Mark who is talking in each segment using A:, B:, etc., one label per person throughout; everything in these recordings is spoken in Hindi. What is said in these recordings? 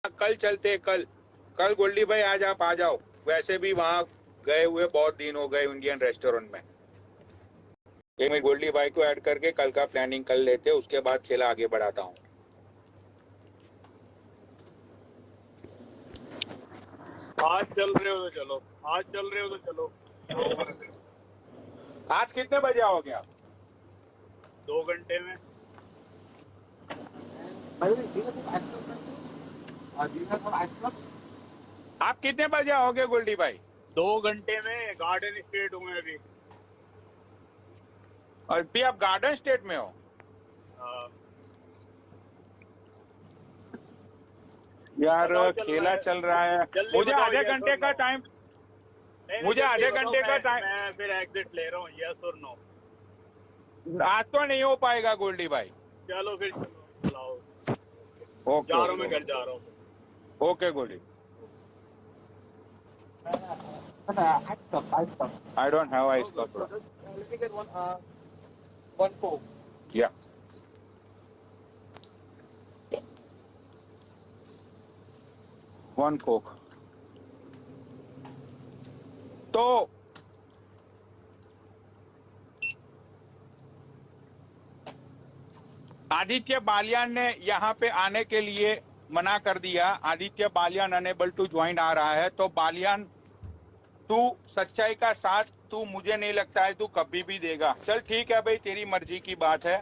A: कल चलते, कल कल गोल्डी भाई आज आप आ जाओ। वैसे भी वहां गए हुए बहुत दिन हो गए इंडियन रेस्टोरेंट में। एक मैं गोल्डी भाई को ऐड करके कल का प्लानिंग कर लेते, उसके बाद खेला आगे बढ़ाता हूँ।
B: आज चल रहे हो तो चलो, आज चल रहे हो तो चलो। क्या हुआ है?
A: आज कितने बजे आओगे आप?
B: 2 घंटे में।
C: By the way, do you have ice cream countries? Do you have ice clubs?
A: आप कितने बजे आओगे गोल्डी भाई?
B: 2 घंटे में गार्डन स्टेट हूँ मैं अभी।
A: और भी आप गार्डन स्टेट में हो?
B: हाँ,
A: यार
B: बताओ चल रहा
A: खेला
B: है।
A: चल रहा है।
B: जल्दी
A: मुझे
B: बताओ,
A: आधे
B: yes
A: घंटे
B: or
A: का
B: no?
A: टाइम,
B: नहीं
A: मुझे
B: जल्दी
A: आधे
B: बताओ,
A: घंटे का टाइम।
B: मैं फिर एग्जिट ले रहा हूँ। यस और नो?
A: आज तो नहीं हो पाएगा गोल्डी भाई।
B: चलो फिर चलो, चलाओ।
A: ओके
B: जा रहा हूँ, मैं घर जा रहा हूँ।
A: Okay Goldie.
C: Ice cup, ice cup.
A: I don't have ice
C: Okay,
A: cup.
C: so let me get one Coke.
A: या वन कोक। तो आदित्य बालियान ने यहाँ पे आने के लिए मना कर दिया। Aditya Baliyan unable to join आ रहा है। तो बालियान, तू सच्चाई का साथ तू, मुझे नहीं लगता है तू कभी भी देगा। चल ठीक है भाई, तेरी मर्जी की बात है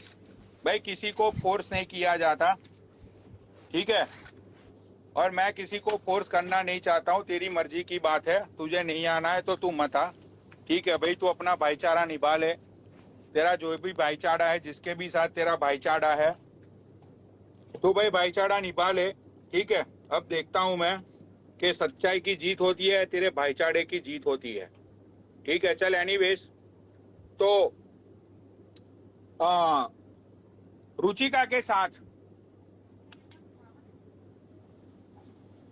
A: भाई, किसी को फोर्स नहीं किया जाता, ठीक है। और मैं किसी को फोर्स करना नहीं चाहता हूँ, तेरी मर्जी की बात है। तुझे नहीं आना है तो तू मत आ, ठीक है भाई। तू अपना भाईचारा निभा ले। तेरा जो भी भाईचारा है, जिसके भी साथ तेरा भाईचारा है, तू भाई भाईचारा निभा ले, ठीक है। अब देखता हूं मैं कि सच्चाई की जीत होती है, तेरे भाईचारे की जीत होती है, ठीक है। चल एनीवेज, तो रुचिका के साथ,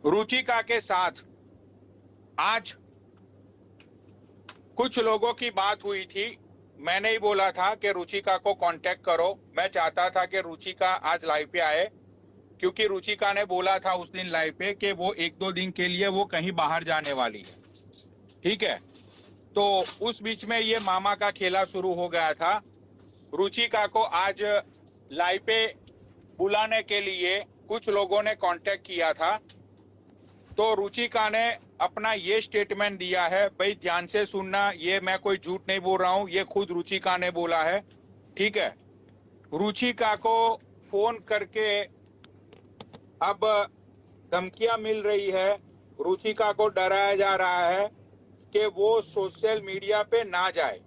A: रुचिका के साथ आज कुछ लोगों की बात हुई थी। मैंने ही बोला था कि रुचिका को कांटेक्ट करो। मैं चाहता था कि रुचिका आज लाइव पे आए, क्योंकि रुचिका ने बोला था उस दिन लाइव पे कि वो 1-2 दिन के लिए वो कहीं बाहर जाने वाली है, ठीक है। तो उस बीच में ये मामा का खेला शुरू हो गया था। रुचिका को आज लाइव पे बुलाने के लिए कुछ लोगों ने कांटेक्ट किया था। तो रुचिका ने अपना ये स्टेटमेंट दिया है, भाई ध्यान से सुनना, ये मैं कोई झूठ नहीं बोल रहा हूं, ये खुद रुचिका ने बोला है, ठीक है। रुचिका को फोन करके अब धमकियां मिल रही है, रुचिका को डराया जा रहा है कि वो सोशल मीडिया पे ना जाए।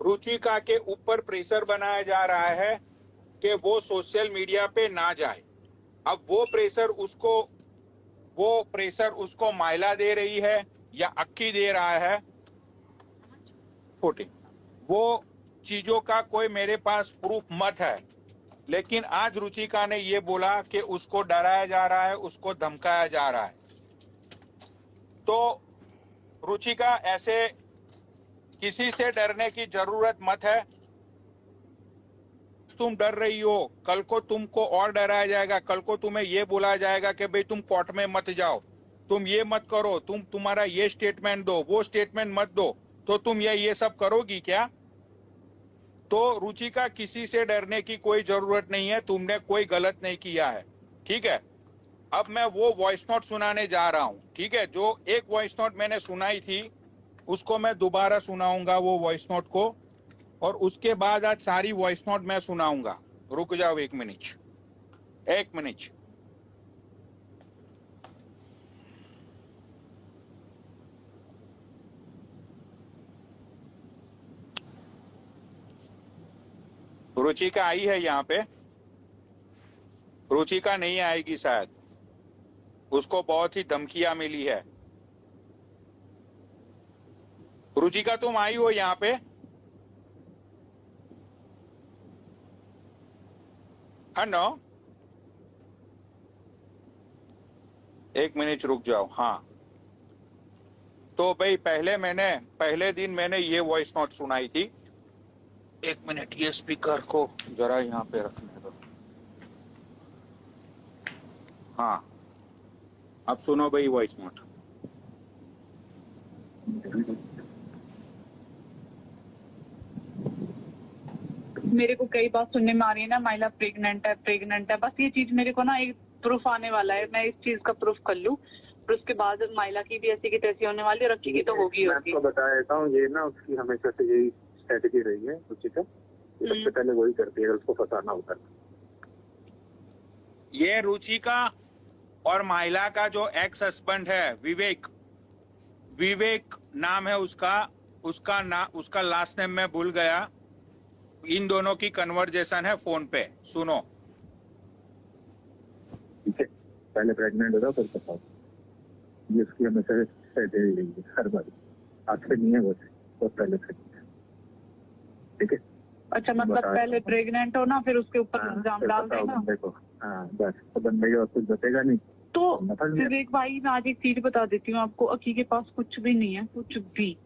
A: रुचिका के ऊपर प्रेशर बनाया जा रहा है कि वो सोशल मीडिया पे ना जाए। अब वो प्रेशर उसको माइला दे रही है या अक्की दे रहा है, 14, वो चीजों का कोई मेरे पास प्रूफ मत है। लेकिन आज रुचिका ने ये बोला कि उसको डराया जा रहा है, उसको धमकाया जा रहा है। तो रुचिका, ऐसे किसी से डरने की जरूरत मत है। तुम डर रही हो, कल को तुमको और डराया जाएगा। कल को तुम्हें ये बोला जाएगा कि भाई तुम कोर्ट में मत जाओ, तुम ये मत करो, तुम्हारा ये स्टेटमेंट दो, वो स्टेटमेंट मत दो, तो तुम ये सब करोगी क्या? तो रुचिका, किसी से डरने की कोई जरूरत नहीं है, तुमने कोई गलत नहीं किया है, ठीक है। अब मैं वो वॉइस नोट सुनाने जा रहा हूं, ठीक है। जो एक वॉइस नोट मैंने सुनाई थी उसको मैं दोबारा सुनाऊंगा, वो वॉइस नोट को, और उसके बाद आज सारी वॉइस नोट मैं सुनाऊंगा। रुक जाओ 1 मिनट, 1 मिनट। रुचिका आई है यहाँ पे? रुचिका नहीं आएगी शायद, उसको बहुत ही धमकियां मिली है। रुचिका तुम आई हो यहाँ पे? नो, 1 मिनट रुक जाओ। हाँ, तो भाई पहले दिन मैंने ये वॉइस नोट सुनाई थी। 1 मिनट, ये स्पीकर को जरा यहाँ पे रखने दो। हाँ, अब सुनो भाई वॉइस नोट।
D: मेरे को कई बात सुनने में आ रही है ना, माइला प्रेग्नेंट है, बस ये चीज मेरे को ना एक प्रूफ आने वाला है, मैं इस चीज का प्रूफ कर लूं, फिर उसके बाद माइला की भी ऐसी की तैसी होने वाली है, और रखी की तो होगी
E: मैं
D: होगी।
E: आपको बता देता हूँ, ये ना उसकी हमेशा से यही स्ट्रेटेजी रही है रुचिका, सबसे पहले वही करती है अगर उसको फंसाना होता है।
A: ये रुचिका और माइला का जो एक्स हस्बैंड है विवेक नाम है उसका लास्ट नेम मैं भूल गया। इन दोनों की कन्वर्जेशन है फोन पे, सुनो।
E: ठीक है, पहले प्रेग्नेंट होगा फिर बताओ। ये उसकी हमेशा से स्ट्रेटेजी रही है हर बार, आज से नहीं है वो, बहुत पहले से। ठीक है,
D: अच्छा, मतलब
E: बता
D: पहले
E: देता हूँ।
D: प्रेग्नेंट हो ना, फिर उसके ऊपर
E: हाँ,
D: इल्जाम
E: फिर
D: डाल
E: बताओ
D: देना।
E: बंदे को। हाँ बस, तो बंदे को कुछ बतेगा नहीं।
D: तो
E: मतलब ये-
D: विवेक भाई, मैं आज एक चीज बता देती हूँ आपको, अकी के पास कुछ भी नहीं है, कुछ भी।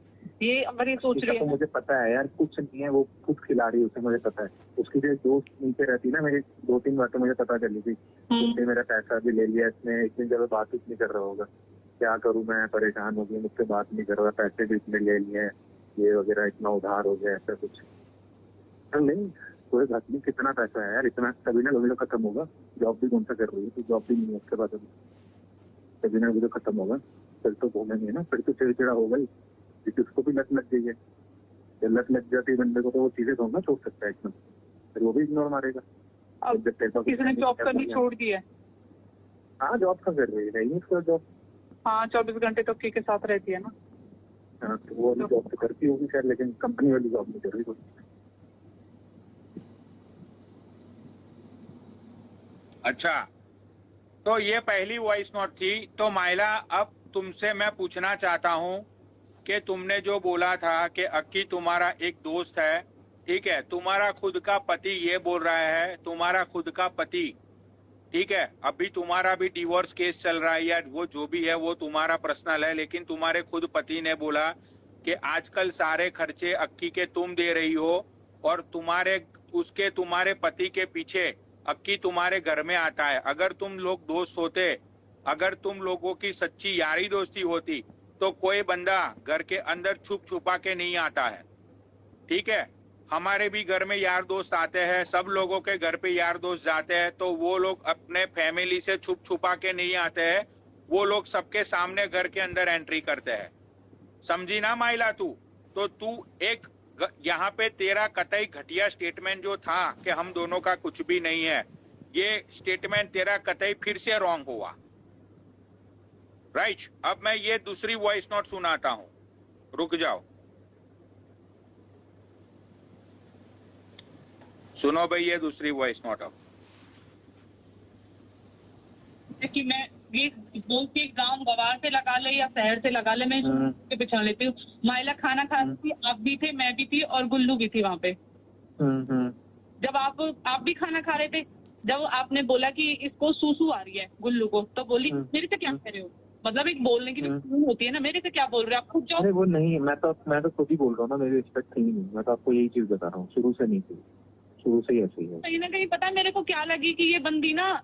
D: ये अगर ये सोच
E: इसका
D: रही
E: तो
D: है,
E: मुझे पता है यार, कुछ नहीं है, वो खुद खिला रही है उसे, मुझे पता है। उसकी जो दोस्त नीचे रहती ना, मेरी 2-3 बातें मुझे पता चली थी। उसने मेरा पैसा भी ले लिया इसने, एक दिन जब बात नहीं कर रहा होगा, क्या करूं मैं, परेशान हो गई, मुझसे बात नहीं कर रहा, पैसे भी इतने ले लिए, ये वगैरह, इतना उधार हो गया, ऐसा कुछ। नहीं, पूरे घर में कितना पैसा है यार, इतना कभी ना कभी तो खत्म होगा। जॉब भी कौन सा कर रही है, तो जॉब भी नहीं है उसके बाद, अभी कभी ना कभी तो खत्म होगा। फिर तो भूलेंगे ना, फिर तो चिड़चिड़ा होगा ही, क्योंकि उसको भी लत लग गई है। जब लत लग जाती है बंदे को, तो वो चीजें थोड़ा ना छोड़ सकता है एकदम, फिर वो भी इग्नोर मारेगा।
D: अब
E: जब पैसा कुछ
D: किसने
E: नहीं
D: जॉब
E: करता
D: करनी
E: है।
D: छोड़ दी है?
E: हाँ, जॉब का कर रही है, नहीं उसका जॉब।
D: हाँ, 24 घंटे तो अक्की के साथ रहती है ना।
E: हाँ, तो वो वाली जॉब तो करती होगी शायद, लेकिन कंपनी वाली जॉब नहीं कर रही कोई।
A: अच्छा, तो ये पहली वॉइस नोट थी। तो माइला, अब तुमसे मैं पूछना चाहता हूँ कि तुमने जो बोला था कि अक्की तुम्हारा एक दोस्त है, ठीक है, तुम्हारा खुद का पति ये बोल रहा है, तुम्हारा खुद का पति, ठीक है, अभी तुम्हारा भी डिवोर्स केस चल रहा है या वो जो भी है वो तुम्हारा पर्सनल है, लेकिन तुम्हारे खुद पति ने बोला कि आजकल सारे खर्चे अक्की के तुम दे रही हो, और तुम्हारे पति के पीछे अक्की तुम्हारे घर में आता है। अगर तुम लोग दोस्त होते, अगर तुम लोगों की सच्ची यारी दोस्ती होती, तो कोई बंदा घर के अंदर छुप छुपा के नहीं आता है, ठीक है। हमारे भी घर में यार दोस्त आते हैं, सब लोगों के घर पे यार दोस्त जाते हैं, तो वो लोग अपने फैमिली से छुप छुपा के नहीं आते हैं, वो लोग सबके सामने घर के अंदर एंट्री करते हैं। समझी ना माइला तू? तो तू यहाँ पे तेरा कतई घटिया स्टेटमेंट जो था कि हम दोनों का कुछ भी नहीं है, ये स्टेटमेंट तेरा कतई फिर से रॉन्ग हुआ। राइट, अब मैं ये दूसरी वॉइस नोट सुनाता हूं, रुक जाओ, सुनो भाई ये दूसरी वॉइस नोट। अब
D: कि मैं ये बोल के गांव गवार से लगा ले या शहर से लगा ले, मैं इसके पहचान लेती हूँ। माइला खाना खा रही थी, आप भी थे, मैं भी थी, और गुल्लू भी थी वहाँ पे। जब आप भी खाना खा रहे थे, जब आपने बोला कि इसको सूसू आ रही है गुल्लू को, तो बोली मेरे से क्या कह रहे हो? मतलब एक बोलने की भी होती है ना, मेरे से क्या बोल रहे हो आप, खुद जाओ।
E: अरे वो नहीं, मैं तो खुद ही बोल रहा हूँ ना, मेरी रिस्पेक्ट थी नहीं, मैं तो आपको यही चीज बता रहा हूँ, शुरू से नहीं थी, शुरू से ही ऐसे ही है।
D: कहीं ना कहीं पता है मेरे को क्या लगी कि ये बंदी ना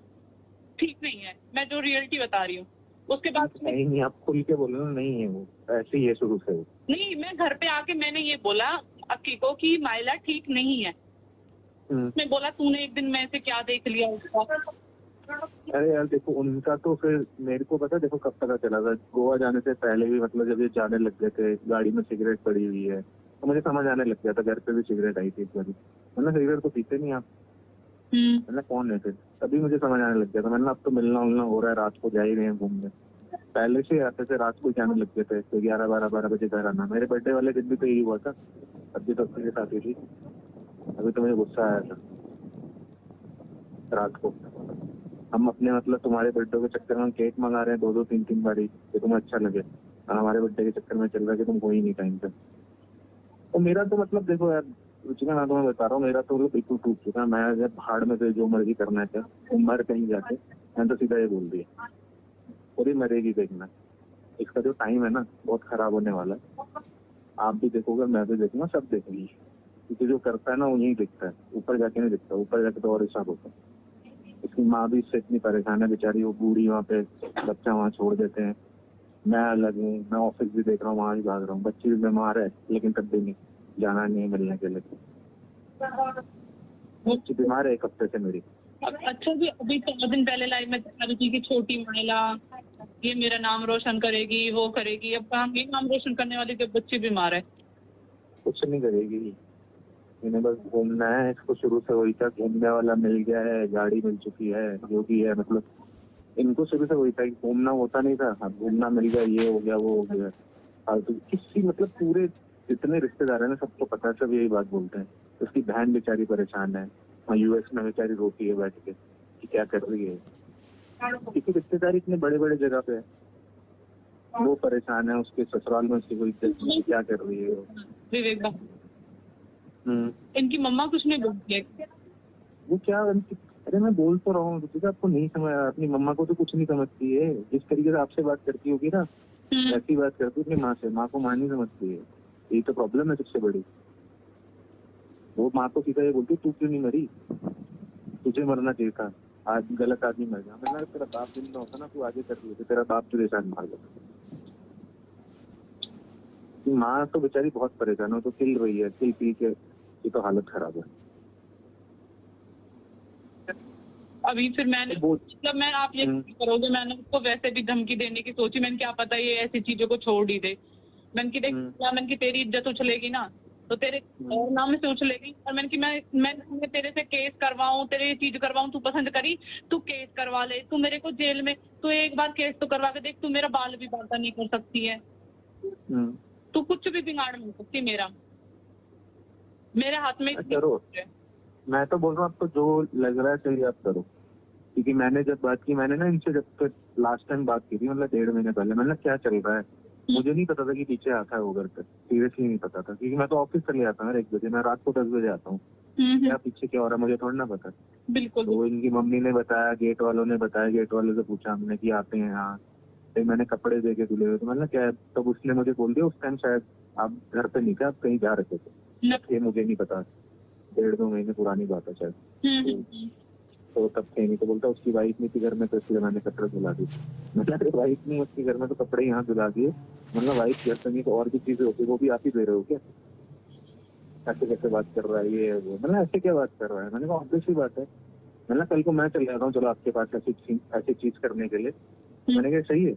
D: ठीक नहीं है, मैं जो रियलिटी बता रही हूँ। उसके बाद
E: नहीं, आप खुल के बोलो ना, नहीं है वो, ऐसे ही है शुरू से।
D: नहीं, मैं घर पे आके मैंने ये बोला अक्की को कि माइला ठीक नहीं है। मैं बोला तूने एक दिन में से क्या देख लिया उसका?
E: अरे यार देखो, उनका तो फिर मेरे को पता, देखो कब पता चला था, गोवा जाने से पहले भी, मतलब जब ये जाने लग गए थे, गाड़ी में सिगरेट पड़ी हुई है, तो मुझे समझ आने लग गया था। घर पे भी सिगरेट आई थी एक बार, मतलब सिगरेट तो पीते नहीं आप, मतलब कौन है फिर, तभी मुझे समझ आने लग गया था। मतलब अब तो मिलना उलना हो रहा है, रात को जा ही रहे हैं घूमने, पहले से आते थे रात को जाने लग गए थे, तो 11-12 बजे घर आना। मेरे बर्थडे वाले दिन भी तो यही हुआ था, अभी तो अपने साथ ही थी। अभी तो मुझे गुस्सा आया था रात को, हम अपने मतलब तुम्हारे बर्थडे के चक्कर में केक मंगा रहे हैं 2-3 बारी, कि तुम्हें अच्छा लगे, और हमारे बर्थडे के चक्कर में चल रहा है कि तुम हो ही नहीं टाइम पे। तो मेरा तो मतलब देखो यार रुचिका, मैं तुम्हें बता रहा हूँ, मेरा तो बिल्कुल टूट चुका। मैं जब भाड़ में से जो मर्जी करना है, क्या मर कहीं जाके, मैंने तो सीधा ये बोल दिया, पूरी मरेगी देखना, इसका जो टाइम है ना बहुत खराब होने वाला है। आप भी देखोगे, मैं भी देखूंगा, सब देखेंगे, क्योंकि जो करता है ना वो यही दिखता है, ऊपर जाके नहीं दिखता, ऊपर जाके तो और हिसाब होता है। इसकी माँ भी इससे इतनी परेशान है बेचारी, वो बूढ़ी वहाँ पे बच्चा वहाँ छोड़ देते हैं। मैं अलग हूँ, मैं ऑफिस भी देख रहा हूँ, वहाँ भी भाग रहा हूँ, बच्ची भी बीमार है लेकिन तब भी नहीं जाना, नहीं है मिलने के लिए। बच्ची बीमार है 1 हफ्ते से मेरी।
D: अच्छा जी, अभी 4 दिन पहले लाइव में बता रही थी कि छोटी महिला ये मेरा नाम रोशन करेगी, वो करेगी। अब कहाँ ये नाम रोशन करने वाली जब बच्ची बीमार है।
E: कुछ नहीं करेगी, इन्हें बस घूमना है। इसको शुरू से वही था, घूमने वाला मिल गया है, गाड़ी मिल चुकी है, जो भी है, मतलब इनको शुरू से वही था कि घूमना होता नहीं था, अब घूमना मिल गया, ये हो गया, वो हो गया। फालतू किसी, मतलब पूरे जितने रिश्तेदार है ना सबको पता है, सब यही बात बोलते हैं। उसकी बहन बेचारी परेशान है, वहाँ यूएस में बेचारी रोती है बैठ के कि क्या कर रही है, क्योंकि रिश्तेदार इतने बड़े बड़े जगह पे है। वो परेशान है, उसके ससुराल में उसकी कोई इज्जत नहीं, क्या कर रही है वो।
D: विवेक इनकी मम्मा कुछ नहीं बोलती है।
E: वो क्या, अरे मैं बोल तो रहा हूँ रुचिका, आपको नहीं समझ, अपनी मम्मा को तो कुछ नहीं समझती है। जिस तरीके से आपसे बात करती होगी ना ऐसी बात करती है अपनी माँ से। माँ को माँ नहीं समझती है, यही तो प्रॉब्लम है सबसे बड़ी। वो माँ को सीधा ये बोलती है, तू क्यों नहीं मरी, तुझे मरना चाहिए था, आज गलत आदमी मर गया। मैंने तेरा बाप जिंदा होता ना, तू आगे कर रही होती, तेरा बाप तुझे शायद मार देता। माँ तो बेचारी बहुत परेशान है, तो किल रही है, किल पी के, ये तो हालत खराब है।
D: अभी फिर मैंने मतलब मैं आप ये करोगे, मैंने उसको वैसे भी धमकी देने की सोची। मैंने क्या पता ये ऐसी चीजों को छोड़ ही दे। मैंने की देख, मैंने की तेरी इज्जत उछलेगी ना तो तेरे और नाम से उछलेगी। और मैंने की मैं तेरे से केस करवाऊं, तेरे ये चीज करवाऊं, तू पसंद करी, तू केस करवा ले, तू मेरे को जेल में, तू एक बार केस तो करवा के देख, तू मेरा बाल भी बांटा नहीं कर सकती है, तू कुछ भी बिगाड़ नहीं सकती मेरा, मेरे हाथ में
E: करो। मैं तो बोल रहा हूँ आपको जो लग रहा है सही आप करो, क्योंकि मैंने जब बात की, मैंने ना इनसे जब तक लास्ट टाइम बात की थी, मतलब 1.5 महीने पहले, मैंने क्या चल रहा है, मुझे नहीं पता था कि पीछे आता है वो घर पे, सीरियसली नहीं पता था, क्योंकि मैं तो ऑफिस चले जाता हूँ 1 बजे, मैं रात को 10 बजे आता हूँ, क्या पीछे क्या हो रहा है मुझे थोड़ा ना पता।
D: बिल्कुल।
E: तो इनकी मम्मी ने बताया, गेट वालों ने बताया, गेट वालों से पूछा हमने कि आते हैं यहाँ, फिर मैंने कपड़े दे के धुले हुए, तो मैंने क्या, तब उसने मुझे बोल दिया उस टाइम शायद आप घर पे नहीं थे, आप कहीं जा रखे थे, ये मुझे नहीं पता, 1.5-2 महीने पुरानी बात है शायद। तो तब थे नहीं, तो बोलता उसकी वाइफ नहीं थी घर में, तो इसलिए मैंने कपड़े धुला दिए। मतलब वाइफ नहीं उसकी घर में, तो कपड़े यहाँ धुला दिए। मतलब वाइफ घर पे नहीं तो और भी चीजें होती, वो भी आप ही दे रहे हो क्या, ऐसे कैसे बात कर रहा है ये वो, मतलब ऐसे क्या बात कर रहा है। मैंने कहा ऑब्वियस ही बात है, मतलब कल को मैं चले जाता हूँ चलो आपके पास ऐसी चीज करने के लिए। मैंने कहा सही है,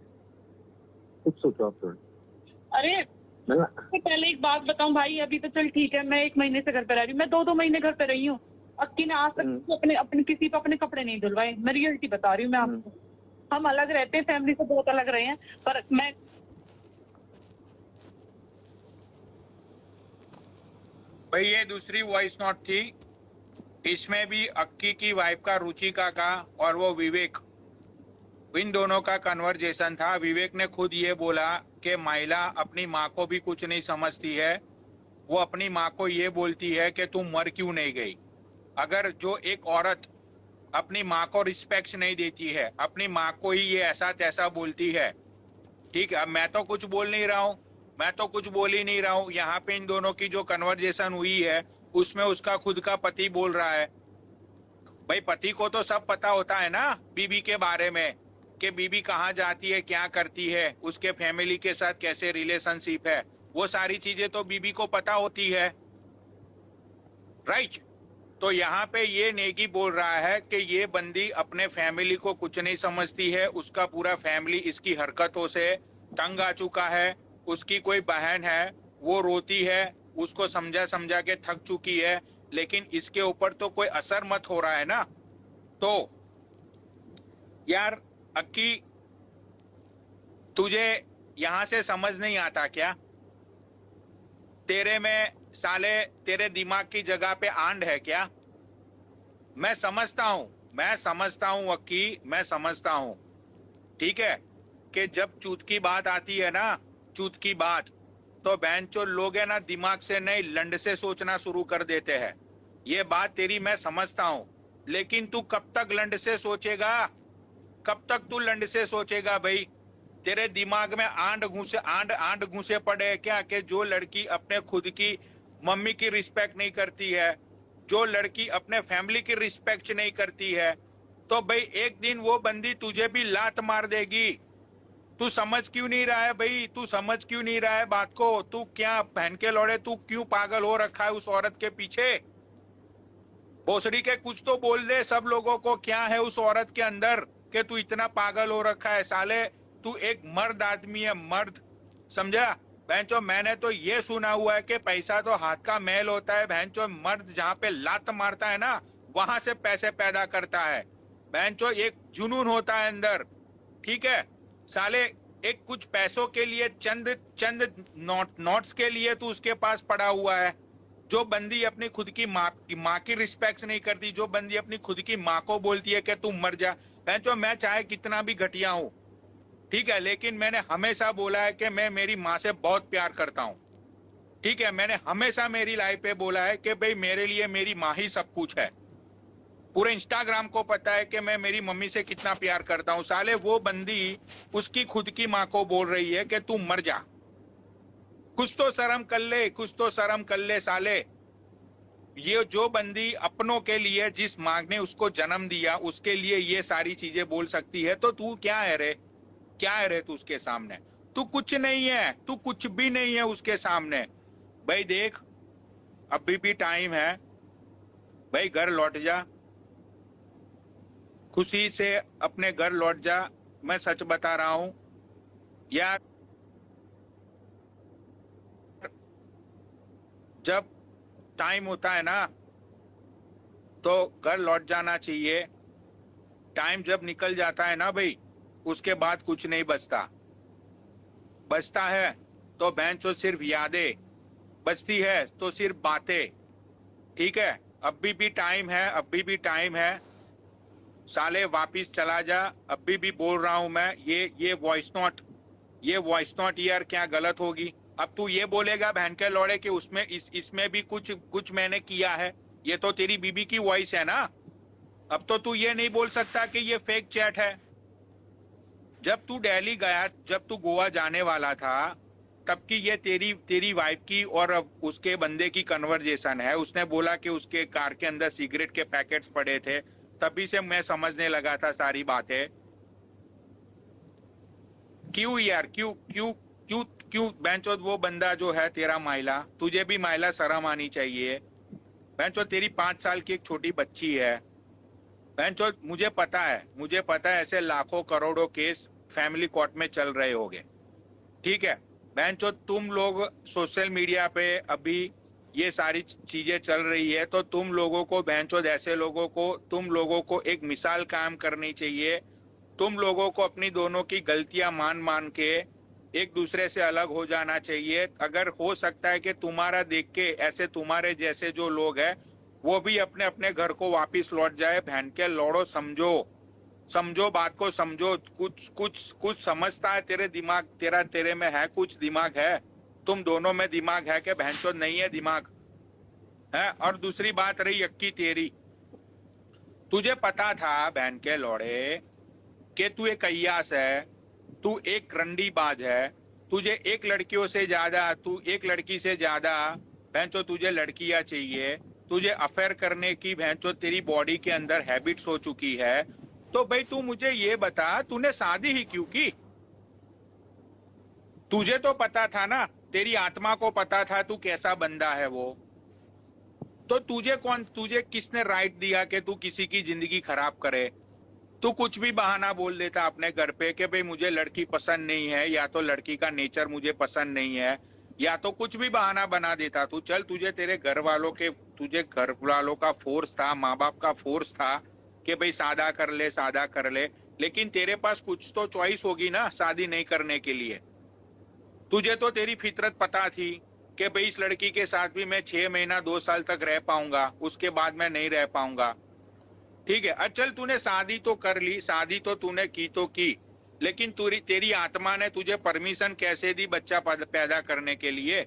E: कुछ सोचो आप थोड़ा।
D: अरे पहले एक बात बताऊं भाई, अभी तो चल ठीक है, मैं 1 महीने से घर पे रह रही हूँ, मैं 2-2 महीने घर पे रही हूँ। अक्की ने आज तक अपने किसी को अपने कपड़े नहीं धुलवाए। मैं रियलिटी बता रही हूँ मैं आपको। हम अलग रहते हैं, फैमिली से बहुत अलग रहे हैं, पर मैं
A: भाई ये दूसरी वॉइस नोट थी, इसमें भी अक्की की वाइफ का रुचिका का और वो विवेक, इन दोनों का कन्वर्जेशन था। विवेक ने खुद ये बोला कि महिला अपनी माँ को भी कुछ नहीं समझती है, वो अपनी माँ को ये बोलती है कि तुम मर क्यों नहीं गई। अगर जो एक औरत अपनी माँ को रिस्पेक्ट नहीं देती है, अपनी माँ को ही ये ऐसा तैसा बोलती है, ठीक है, अब मैं तो कुछ बोल नहीं रहा हूँ, मैं तो कुछ बोल ही नहीं रहा हूँ। यहाँ पे इन दोनों की जो कन्वर्जेशन हुई है उसमें उसका खुद का पति बोल रहा है, भाई पति को तो सब पता होता है ना बीबी के बारे में, कि बीबी कहाँ जाती है, क्या करती है, उसके फैमिली के साथ कैसे रिलेशनशिप है, वो सारी चीजें तो बीबी को पता होती है, राइट। तो यहाँ पे ये नेगी बोल रहा है कि ये बंदी अपने फैमिली को कुछ नहीं समझती है, उसका पूरा फैमिली इसकी हरकतों से तंग आ चुका है। उसकी कोई बहन है वो रोती है, उसको समझा समझा के थक चुकी है, लेकिन इसके ऊपर तो कोई असर मत हो रहा है ना। तो यार अक्की, तुझे यहाँ से समझ नहीं आता क्या? तेरे में साले तेरे दिमाग की जगह पे आंड है क्या? मैं समझता हूँ अक्की, मैं समझता हूँ, ठीक है, कि जब चूत की बात आती है ना, चूत की बात, तो बहनचो लोग है ना दिमाग से नहीं लंड से सोचना शुरू कर देते हैं। ये बात तेरी मैं समझता हूँ, लेकिन तू कब तक लंड से सोचेगा? कब तक तू लंड से सोचेगा भाई? तेरे दिमाग में आंड घुसे पड़े हैं क्या कि जो लड़की अपने खुद की मम्मी की रिस्पेक्ट नहीं करती है, जो लड़की अपने फैमिली की रिस्पेक्ट नहीं करती है, तो भाई एक दिन वो बंदी तुझे भी लात मार देगी। तू समझ क्यों नहीं रहा है भाई? तू समझ क्यों नहीं रहा है बात को? तू क्या बहन के लौड़े, तू क्यों पागल हो रखा है उस औरत के पीछे? भोसड़ी के कुछ तो बोल दे सब लोगों को, क्या है उस औरत के अंदर कि तू इतना पागल हो रखा है? साले तू एक मर्द आदमी है, मर्द, समझा? बहनचो मैंने तो ये सुना हुआ है कि पैसा तो हाथ का मैल होता है। बहनचो मर्द जहाँ पे लात मारता है ना, वहां से पैसे पैदा करता है। बहनचो एक जुनून होता है अंदर, ठीक है? साले एक कुछ पैसों के लिए, चंद नोट्स के लिए तू उसके पास पड़ा हुआ है। जो बंदी अपनी खुद की माँ की रिस्पेक्ट नहीं करती, जो बंदी अपनी खुद की माँ को बोलती है कि तू मर जा। बहनचो मैं चाहे कितना भी घटिया हूं, ठीक है, लेकिन मैंने हमेशा बोला है कि मैं मेरी माँ से बहुत प्यार करता हूँ, ठीक है? मैंने हमेशा मेरी लाइफ पे बोला है कि भाई मेरे लिए मेरी माँ ही सब कुछ है। पूरे इंस्टाग्राम को पता है कि मैं मेरी मम्मी से कितना प्यार करता हूँ। साले वो बंदी उसकी खुद की माँ को बोल रही है कि तू मर जा। कुछ तो शर्म कर ले, कुछ तो शर्म कर ले साले। ये जो बंदी अपनों के लिए, जिस माँ ने उसको जन्म दिया, उसके लिए ये सारी चीजें बोल सकती है, तो तू क्या है रे? क्या है रे तू उसके सामने? तू कुछ नहीं है, तू कुछ भी नहीं है उसके सामने। भाई देख, अभी भी टाइम है भाई, घर लौट जा, खुशी से अपने घर लौट जा। मैं सच बता रहा हूं यार, जब टाइम होता है ना तो घर लौट जाना चाहिए। टाइम जब निकल जाता है ना भाई, उसके बाद कुछ नहीं बचता है तो बहनचोद सिर्फ यादें, बचती है तो सिर्फ बातें, ठीक है? अभी भी टाइम है, अभी भी टाइम है साले, वापिस चला जा। अभी भी बोल रहा हूं मैं, ये वॉइस नोट यार क्या गलत होगी? अब तू ये बोलेगा बहन के लौड़े कि उसमें इसमें भी कुछ मैंने किया है। ये तो तेरी बीबी की वॉइस है ना। अब तो तू ये नहीं बोल सकता कि ये फेक चैट है। जब तू दिल्ली गया, जब तू गोवा जाने वाला था, तब की ये तेरी वाइफ की और उसके बंदे की कन्वर्जेशन है। उसने बोला कि उसके कार के अंदर सिगरेट के पैकेट्स पड़े थे, तभी से मैं समझने लगा था सारी बातें। क्यों यार, क्यों क्यों क्यों क्यों? बेंचो वो बंदा जो है तेरा माइला, तुझे भी माइला शर्म आनी चाहिए। बेंचो तेरी 5 साल की एक छोटी बच्ची है। बेंचो मुझे पता है ऐसे लाखों करोड़ों केस फैमिली कोर्ट में चल रहे होंगे, ठीक है? बेंचो तुम लोग सोशल मीडिया पे अभी ये सारी चीजें चल रही है, तो तुम लोगों को, बहनचोद ऐसे लोगों को, तुम लोगों को एक मिसाल कायम करनी चाहिए। तुम लोगों को अपनी दोनों की गलतियां मान के एक दूसरे से अलग हो जाना चाहिए। अगर हो सकता है कि तुम्हारा देख के ऐसे तुम्हारे जैसे जो लोग हैं वो भी अपने अपने घर को वापिस लौट जाए। बहन के लौड़ो, समझो बात को, समझो। कुछ समझता है तेरे दिमाग, तेरे में है कुछ दिमाग है? तुम दोनों में दिमाग है कि बहनचोद नहीं है दिमाग है? और दूसरी बात रही अक्की तेरी, तुझे पता था बहन के लौड़े कि तू एक अय्यास है, तू एक रंडीबाज है। तुझे एक लड़कियों से ज्यादा, तू एक लड़की से ज्यादा बहनचोद तुझे लड़कियां चाहिए। तुझे अफेयर करने की बहनचोद तेरी बॉडी के अंदर हैबिट्स हो चुकी है। तो भाई तू मुझे ये बता, तूने शादी ही क्यों की? तुझे तो पता था ना, तेरी आत्मा को पता था तू कैसा बंदा है वो। तो तुझे किसने राइट दिया कि तू किसी की जिंदगी खराब करे? तू कुछ भी बहाना बोल देता अपने घर पे कि भाई मुझे लड़की पसंद नहीं है, या तो लड़की का नेचर मुझे पसंद नहीं है, या तो कुछ भी बहाना बना देता तू। चल, तुझे घर वालों का फोर्स था, माँ बाप का फोर्स था कि भाई सादा कर ले, लेकिन तेरे पास कुछ तो चॉइस होगी ना शादी नहीं करने के लिए। तुझे तो तेरी फितरत पता थी कि भाई इस लड़की के साथ भी मैं 6 महीना 2 साल तक रह पाऊंगा, उसके बाद मैं नहीं रह पाऊंगा, ठीक है? अच्छा तूने शादी तो कर ली, शादी तो तूने की तो की, लेकिन तेरी आत्मा ने तुझे परमिशन कैसे दी बच्चा पैदा करने के लिए?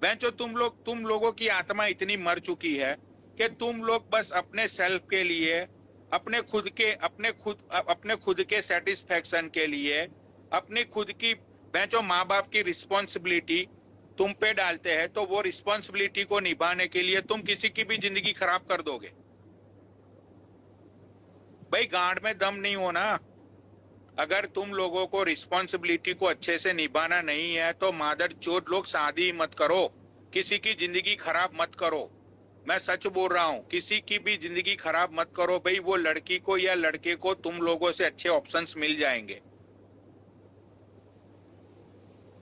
A: बेंचो तुम लोगों की आत्मा इतनी मर चुकी है कि तुम लोग बस अपने सेल्फ के लिए, अपने खुद के सेटिस्फेक्शन के लिए, अपनी खुद की बेंचो माँ बाप की रिस्पॉन्सिबिलिटी तुम पे डालते हैं। तो वो रिस्पॉन्सिबिलिटी को निभाने के लिए तुम किसी की भी जिंदगी खराब कर दोगे। भाई गांड में दम नहीं हो ना। अगर तुम लोगों को रिस्पॉन्सिबिलिटी को अच्छे से निभाना नहीं है तो मादर चोट लोग शादी मत करो, किसी की जिंदगी खराब मत करो। मैं सच बोल रहा हूँ, किसी की भी जिंदगी खराब मत करो भाई। वो लड़की को या लड़के को तुम लोगों से अच्छे ऑप्शंस मिल जाएंगे।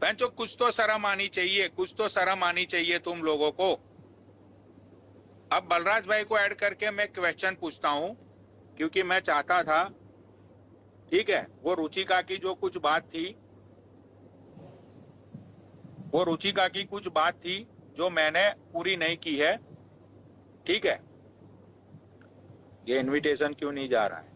A: बहनचोद कुछ तो शर्म आनी चाहिए, कुछ तो शर्म आनी चाहिए तुम लोगों को। अब बलराज भाई को ऐड करके मैं क्वेश्चन पूछता हूं, क्योंकि मैं चाहता था, ठीक है, वो रुचिका की जो कुछ बात थी, वो रुचिका की कुछ बात थी जो मैंने पूरी नहीं की है, ठीक है। ये इनविटेशन क्यों नहीं जा रहा है?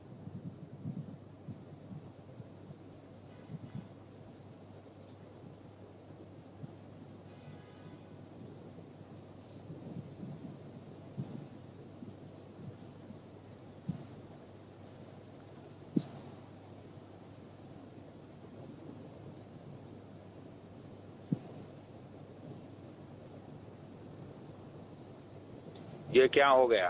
A: ये क्या हो गया?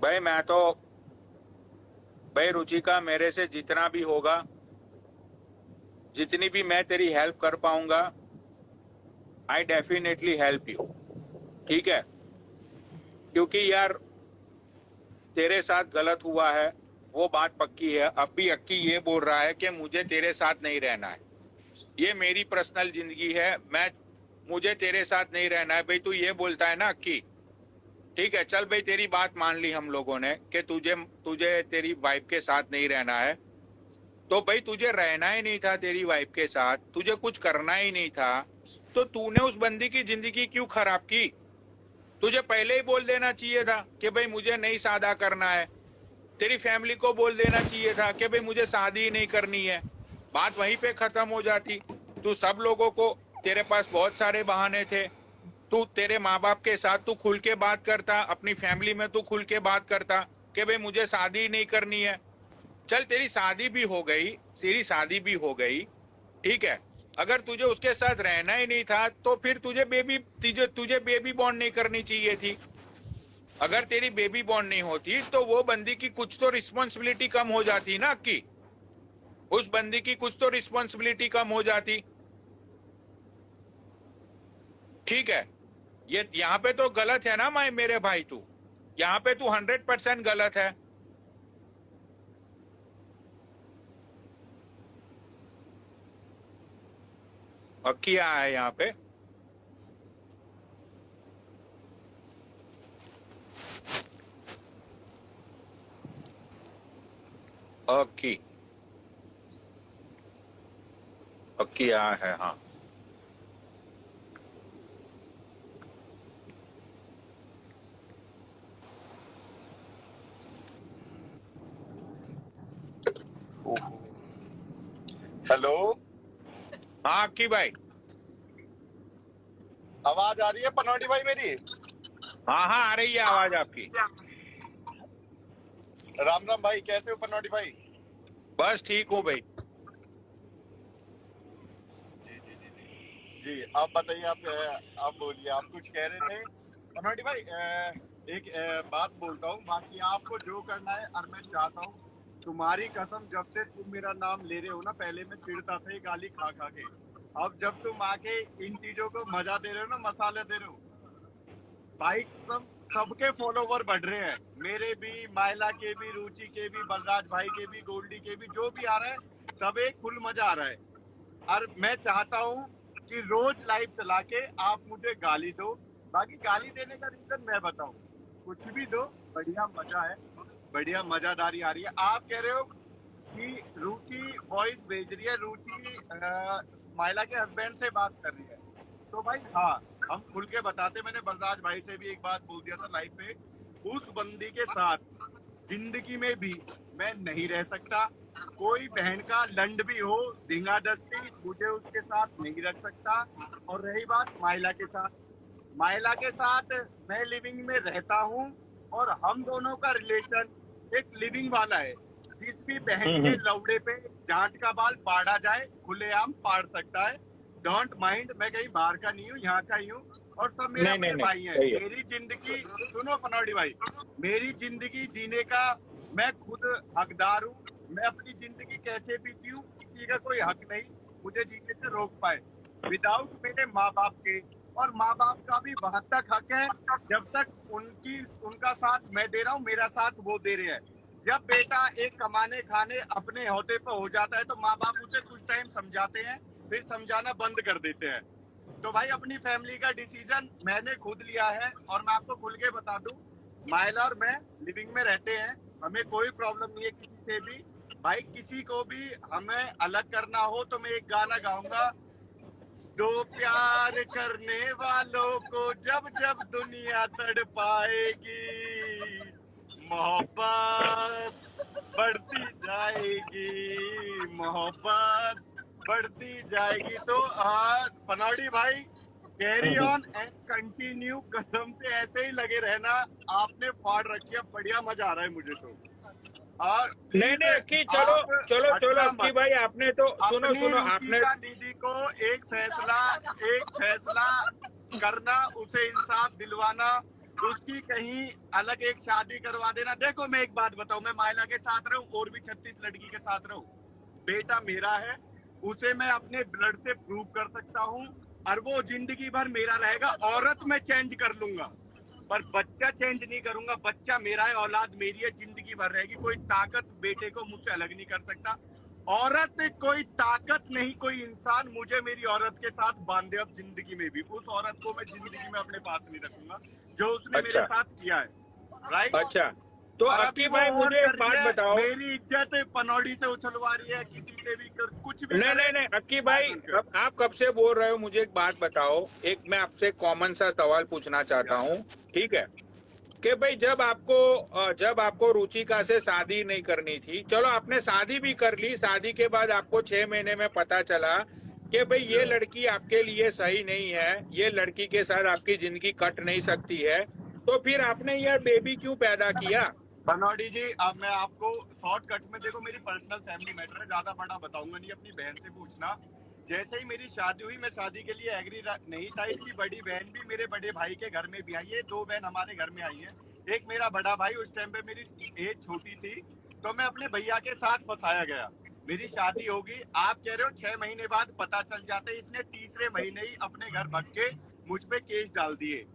A: भाई मैं तो, भाई रुचिका मेरे से जितना भी होगा, जितनी भी मैं तेरी हेल्प कर पाऊंगा, आई डेफिनेटली हेल्प यू, ठीक है। क्योंकि यार तेरे साथ गलत हुआ है, वो बात पक्की है। अब भी अक्की ये बोल रहा है कि मुझे तेरे साथ नहीं रहना है, ये मेरी पर्सनल जिंदगी है, मुझे तेरे साथ नहीं रहना है। भाई तू ये बोलता है ना अक्की, ठीक है, चल भाई तेरी बात मान ली हम लोगों ने कि तुझे तेरी वाइफ के साथ नहीं रहना है, तो भाई तुझे रहना ही नहीं था तेरी वाइफ के साथ, तुझे कुछ करना ही नहीं था, तो तूने उस बंदी की जिंदगी क्यों खराब की? तुझे पहले ही बोल देना चाहिए था कि भाई मुझे नहीं शादी करना है। तेरी फैमिली को बोल देना चाहिए था कि भाई मुझे शादी ही नहीं करनी है, बात वहीं पे खत्म हो जाती। तू सब लोगों को, तेरे पास बहुत सारे बहाने थे, तू तेरे माँ बाप के साथ तू खुल के बात करता, अपनी फैमिली में तू खुल के बात करता कि भाई मुझे शादी ही नहीं करनी है। चल तेरी शादी भी हो गई, तेरी शादी भी हो गई, ठीक है। अगर तुझे उसके साथ रहना ही नहीं था तो फिर तुझे बेबी बॉर्न नहीं करनी चाहिए थी। अगर तेरी बेबी बॉर्न नहीं होती तो वो बंदी की कुछ तो रिस्पॉन्सिबिलिटी कम हो जाती ना कि, उस बंदी की कुछ तो रिस्पॉन्सिबिलिटी कम हो जाती, ठीक है। ये यहाँ पे तो गलत है ना मेरे भाई, तू यहाँ पे तू 100% गलत है। और क्या है यहाँ पे? अक्की यहाँ है, हाँ।
B: हेलो,
A: हाँ अक्की भाई,
B: आवाज आ रही है पनौटी भाई मेरी?
A: हाँ हाँ आ रही है आवाज आपकी।
B: राम राम भाई, कैसे हो पनौटी भाई?
A: बस ठीक हूँ भाई।
B: जी आप बताइए, आप बोलिए, आप कुछ कह रहे थे पनौटी भाई। एक बात बोलता हूँ, बाकी आपको जो करना है, और मैं चाहता हूँ, तुम्हारी कसम, जब से तुम मेरा नाम ले रहे हो ना, पहले मैं चिढ़ता था ये गाली खा खा के, अब जब तुम आके इन चीजों को मजा दे रहे हो ना, मसाले दे रहे हो भाई, सबके फॉलोवर बढ़ रहे हैं, मेरे भी, माइला के भी, रुचि के भी, बलराज भाई के भी, गोल्डी के भी, जो भी आ रहा है, सब एक फुल मजा आ रहा है। और मैं चाहता हूँ कि रोज लाइव चला के आप मुझे गाली दो, बाकी गाली देने का रीजन मैं बताऊं, कुछ भी दो, बढ़िया मजा है, बढ़िया मजादारी आ रही है। आप कह रहे हो कि रुचि वॉइस भेज रही है, रुचि माइला के हस्बैंड से बात कर रही है, तो भाई हाँ, हम खुल के बताते, मैंने बलराज भाई से भी एक बात बोल दिया था लाइव पे, उस बंदी के साथ जिंदगी में भी मैं नहीं रह सकता, कोई बहन का लंड भी हो, धिंगा दस्ती, मुझे उसके साथ नहीं रख सकता। और रही बात माइला के साथ, माइला के साथ मैं लिविंग में रहता हूँ, और हम दोनों का रिलेशन एक लिविंग वाला है, जिस भी बहन के लौड़े पे जांट का बाल पाड़ा जाए, खुलेआम पाड़ सकता है, डोंट माइंड, मैं कहीं बाहर का नहीं हूँ, यहाँ का ही हूँ, और सब मेरे
A: नहीं,
B: अपने
A: नहीं,
B: भाई हैं।
A: सही है।
B: मेरी जिंदगी सुनो पनौड़ी भाई, मेरी जिंदगी जीने का मैं खुद हकदार हूँ। मैं अपनी जिंदगी कैसे भी जीऊं, किसी का कोई हक नहीं मुझे जीने से रोक पाए, विदाउट मेरे माँ बाप के। और माँ बाप का भी वहां तक हक है जब तक उनका साथ मैं दे रहा हूँ, मेरा साथ वो दे रहे हैं। जब बेटा एक कमाने खाने अपने होते पर हो जाता है तो माँ बाप उसे कुछ टाइम समझाते हैं, फिर समझाना बंद कर देते हैं। तो भाई अपनी फैमिली का डिसीजन मैंने खुद लिया है, और मैं आपको खुल के बता दूं, माइला और मैं लिविंग में रहते हैं, हमें कोई प्रॉब्लम नहीं है किसी से भी। भाई किसी को भी हमें अलग करना हो तो मैं एक गाना गाऊंगा, दो प्यार करने वालों को जब जब दुनिया तड़पाएगी, मोहब्बत बढ़ती जाएगी, मोहब्बत बढ़ती जाएगी। तो पनौड़ी भाई, कैरी ऑन एंड कंटिन्यू, कसम से ऐसे ही लगे रहना। आपने फाड़ रखी है, बढ़िया मजा आ रहा है मुझे तो। और
A: नहीं,
B: प्लीज
A: नहीं, अक्की, चलो
B: आप
A: चलो चलो,
B: हटना
A: अक्की
B: मत।
A: भाई, आपने तो सुनो
B: अपनी
A: सुनो, आपने
B: रुचिका दीदी को एक फैसला करना, उसे इंसाफ दिलवाना, उसकी कहीं अलग एक शादी करवा देना। देखो मैं एक बात बताऊं, मैं माइला के साथ रहूं और भी 36 लड़की के साथ रहूं, बेटा मेरा है, उसे मैं अपने ब्लड से प्रूव कर सकता हूं, और वो जिंदगी भर मेरा रहेगा। औरत मैं चेंज कर लूंगा पर बच्चा चेंज नहीं करूंगा। बच्चा मेरा है, औलाद मेरी है, जिंदगी भर रहेगी। कोई ताकत बेटे को मुझसे अलग नहीं कर सकता। औरत कोई ताकत नहीं, कोई इंसान मुझे मेरी औरत के साथ बांधे अब जिंदगी में भी, उस औरत को मैं जिंदगी में अपने पास नहीं रखूंगा जो उसने मेरे
A: अच्छा
B: साथ किया है। राइट।
A: अच्छा, तो
B: और अभी
A: अक्की
B: वो
A: भाई
B: और
A: मुझे एक
B: कर रही
A: बात
B: है,
A: बताओ।
B: मेरी इज्जत पनौड़ी से उछलवा रही है, किसी से भी कुछ भी
A: नहीं
B: करे।
A: नहीं नहीं, अक्की
B: I
A: भाई,
B: don't care।
A: अब आप कब से बोल रहे हो, मुझे एक बात बताओ। एक मैं आपसे कॉमन सा सवाल पूछना चाहता
B: Yeah, yeah।
A: हूँ, ठीक है? कि भाई जब आपको रुचिका से शादी नहीं करनी थी, चलो आपने शादी भी कर ली, शादी के बाद आपको 6 महीने में पता चला कि भाई ये लड़की आपके लिए सही नहीं है, ये लड़की के साथ आपकी जिंदगी कट नहीं सकती है, तो फिर आपने ये बेबी क्यों पैदा किया?
B: बनौडी जी, अब मैं आपको शॉर्टकट में, देखो मेरी पर्सनल फैमिली मैटर है, ज्यादा बड़ा बताऊंगा नहीं, अपनी बहन से पूछना। जैसे ही मेरी शादी हुई, मैं शादी के लिए एग्री नहीं था। इसकी बड़ी बहन भी मेरे बड़े भाई के घर में भी आई है, 2 बहन हमारे घर में आई है। एक मेरा बड़ा भाई, उस टाइम पे मेरी एज छोटी थी, तो मैं अपने भैया के साथ फंसाया गया। मेरी शादी होगी, आप कह रहे हो 6 महीने बाद पता चल जाता है, इसने तीसरे महीने ही अपने घर भग के मुझ पे केस डाल दिए,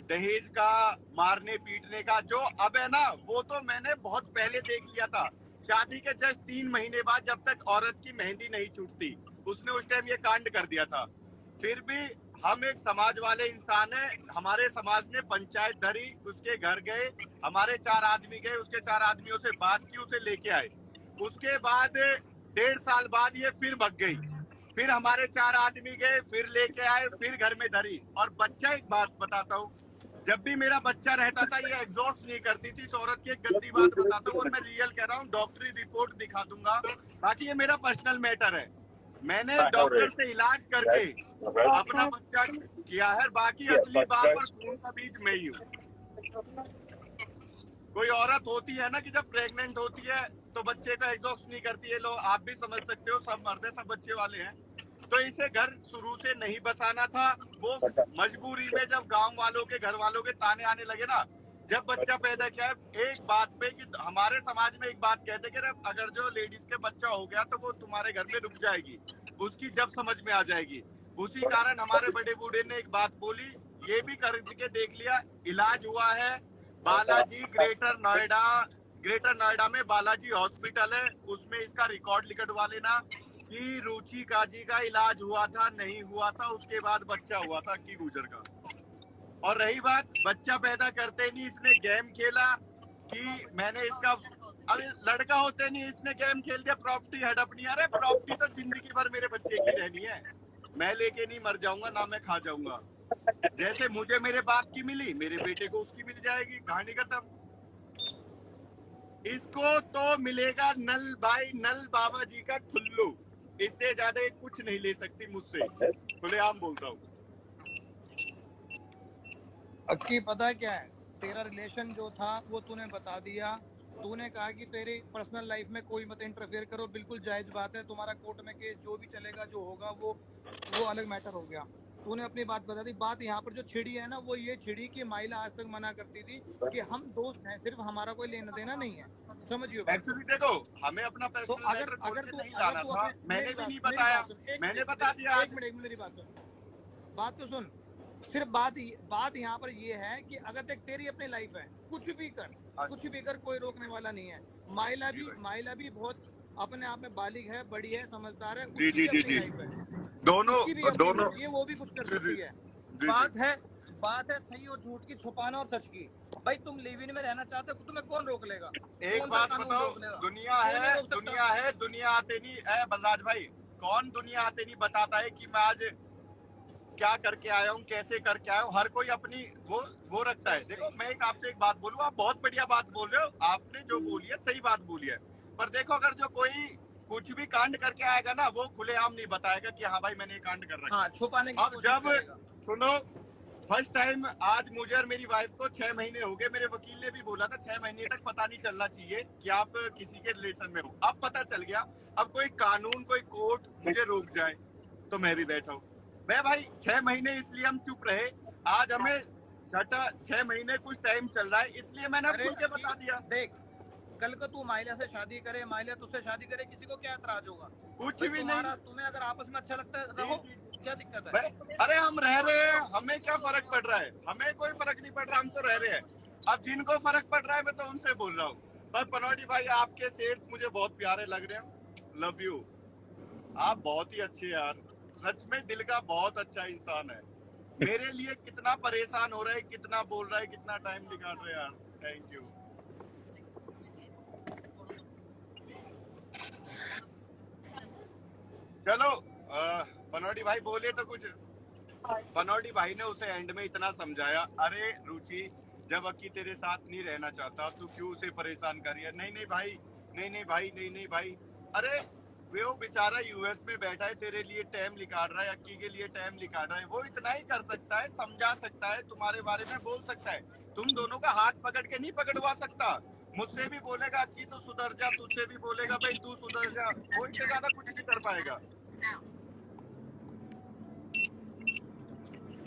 B: दहेज का, मारने पीटने का। जो अब है ना, वो तो मैंने बहुत पहले देख लिया था। शादी के जस्ट 3 महीने बाद, जब तक औरत की मेहंदी नहीं छूटती, उसने उस टाइम ये कांड कर दिया था। फिर भी हम एक समाज वाले इंसान हैं, हमारे समाज ने पंचायत धरी, उसके घर गए, हमारे 4 आदमी गए, उसके 4 आदमियों से बात की, उसे लेके आए। उसके बाद 1.5 साल बाद ये फिर भग गई, फिर हमारे 4 आदमी गए, फिर लेके आए, फिर घर में धरी। और बच्चा, एक बात बताता हूँ, जब भी मेरा बच्चा रहता था ये एग्जॉस्ट नहीं करती थी। इस औरत की एक गंदी बात बताता हूँ, और मैं रियल कह रहा हूँ, डॉक्टरी रिपोर्ट दिखा दूंगा, बाकी ये मेरा पर्सनल मैटर है। मैंने डॉक्टर से इलाज करके अपना बच्चा किया है, बाकी असली बाप और खून का बीज मैं ही हूँ। कोई औरत होती है ना कि जब प्रेग्नेंट होती है तो बच्चे को एग्जॉस्ट नहीं करती है, लोग आप भी समझ सकते हो, सब मर्द है, सब बच्चे वाले हैं। तो इसे घर शुरू से नहीं बसाना था, वो मजबूरी में जब गांव वालों के, घर वालों के ताने आने लगे ना, जब बच्चा पैदा किया है। एक बात पे कि हमारे समाज में एक बात कहते कि अगर जो लेडीज के बच्चा हो गया तो वो तुम्हारे घर में रुक जाएगी, उसकी जब समझ में आ जाएगी। उसी कारण हमारे बड़े बूढ़े ने एक बात बोली, ये भी करके देख लिया, इलाज हुआ है। बालाजी ग्रेटर नोएडा में बालाजी हॉस्पिटल है, उसमें इसका रिकॉर्ड लिखवा लेना कि रुचिका जी का इलाज हुआ था, नहीं हुआ था, उसके बाद बच्चा हुआ था की गुजर का। और रही बात बच्चा पैदा करते नहीं, इसने गेम खेला कि मैंने इसका, अब लड़का होते नहीं, इसने गेम खेल दिया, प्रॉपर्टी हड़प नहीं। अरे प्रॉपर्टी तो जिंदगी भर मेरे बच्चे की रहनी है, मैं लेके नहीं मर जाऊंगा, ना मैं खा जाऊंगा। जैसे मुझे मेरे बाप की मिली, मेरे बेटे को उसकी मिल जाएगी, कहानी खत्म। इसको तो मिलेगा नल भाई, नल बाबा जी का ठुल्लू, इससे ज्यादा कुछ नहीं ले सकती मुझसे, खुलेआम बोलता हूँ।
C: अक्की पता है क्या है, तेरा रिलेशन जो था वो तूने बता दिया,
F: तूने कहा कि तेरी पर्सनल लाइफ में कोई मत इंटरफेयर करो, बिल्कुल जायज बात है, तुम्हारा कोर्ट में केस जो भी चलेगा जो होगा वो अलग मैटर हो गया। तूने अपनी बात बता दी। बात यहाँ पर जो छिड़ी है ना वो ये छिड़ी कि माइला आज तक मना करती थी कि हम दोस्त हैं, सिर्फ हमारा कोई लेना देना नहीं है, समझिए बात।
B: एक्चुअली देखो हमें अपना
F: तो
B: पर्सनल
F: अगर
B: मैटर खोल
F: अगर
B: के
F: तू
B: नहीं लाना
F: अगर तू
B: था,
F: अपने-
B: मैंने
F: मेरी
B: भी
F: बात-
B: नहीं
F: मेरी
B: बताया,
F: बात सुन, एक
B: मैंने
F: मिनट,
B: बता दिया।
F: एक मिनट मेरी बात सुन, बात तो सुन। सिर्फ बात यहाँ पर ये है कि अगर देख तेरी अपनी लाइफ है, कुछ भी कर, कोई रोकने वाला नहीं है। माइला भी बहुत अपने आप में बालिग है, बड़ी है, समझदार है,
B: जी
F: उसकी
B: जी
F: भी
B: जी
F: अपनी
B: जी
F: लाइफ है,
B: दोनों
F: उसकी भी अपनी
B: दोनों
F: जिंदगी है, वो भी कुछ कर
B: जी, जी,
F: सकती है।
B: जी,
F: बात है सही और झूठ की, छुपाना और सच की। भाई तुम लिव इन में रहना चाहते हो, तुम्हें कौन रोक लेगा?
B: एक
F: कौन सा
B: बात
F: कानून
B: बताओ,
F: रोक लेगा?
B: दुनिया
F: कोई नहीं
B: है,
F: रोक सकता।
B: दुनिया आते नहीं है बलराज भाई, कौन दुनिया आते नहीं बताता है कि मैं आज क्या करके आया हूँ, कैसे करके आया हूँ। हर कोई अपनी वो रखता है। देखो मैं आपसे एक बात बोलूँ, आप बहुत बढ़िया बात बोल रहे हो, आपने जो बोली है सही बात बोली है, पर देखो अगर जो कोई कुछ भी कांड करके आएगा ना, वो खुलेआम नहीं बताएगा कि हाँ भाई मैंने ये कांड कर रखा।
F: हाँ, छुपाने की
B: अब
F: कोशिश
B: जब
F: करेगा।
B: सुनो, फर्स्ट टाइम आज मुझे और मेरी वाइफ को 6 महीने हो गए, मेरे वकील ने भी बोला था 6 महीने तक पता नहीं चलना चाहिए कि आप किसी के रिलेशन में हो। अब पता चल गया। अब कोई कानून, कोई कोर्ट मुझे रोक जाए तो मैं भी बैठा हूँ। मैं भाई 6 महीने इसलिए हम चुप रहे, आज हमें 6 महीने कुछ टाइम चल रहा है, इसलिए मैंने
F: अरे
B: खुल के बता दिया।
F: देख, कल को तू माइला से शादी करे, माइला तुझसे शादी करे, किसी को क्या एतराज होगा?
B: कुछ
F: भाई
B: भी
F: तुम्हारा
B: नहीं।
F: तुम्हें अगर आपस में अच्छा लगता है रहो, क्या दिक्कत है?
B: अरे हम रह रहे हैं, हमें क्या फर्क पड़ रहा है? हमें कोई फर्क नहीं पड़ रहा, हम तो रह रहे हैं। अब जिनको फर्क पड़ रहा है मैं तो उनसे बोल रहा हूँ। पर पनौटी भाई आपके शेड्स मुझे बहुत प्यारे लग रहे हैं, लव यू। आप बहुत ही अच्छे यार, सच में दिल का बहुत अच्छा इंसान है। मेरे लिए कितना परेशान हो रहा है, कितना बोल रहा है, कितना टाइम निकाल रहे हैं यार, थैंक यू। चलो पनौटी भाई बोले तो कुछ। पनौटी भाई ने उसे एंड में इतना समझाया, अरे रुचि जब अक्की तेरे साथ नहीं रहना चाहता तो क्यों उसे परेशान कर रही है? नहीं भाई, अरे वो बेचारा यूएस में बैठा है, तेरे लिए टाइम निकाल रहा है, अक्की के लिए टाइम निकाल रहा है, वो इतना ही कर सकता है, समझा सकता है, तुम्हारे बारे में बोल सकता है। तुम दोनों का हाथ पकड़ के नहीं पकड़वा सकता। मुझसे भी बोलेगा अक्की तू सुधर जा, तुझसे भी बोलेगा भाई तू सुधर जा, वो इससे ज्यादा कुछ नहीं कर पाएगा।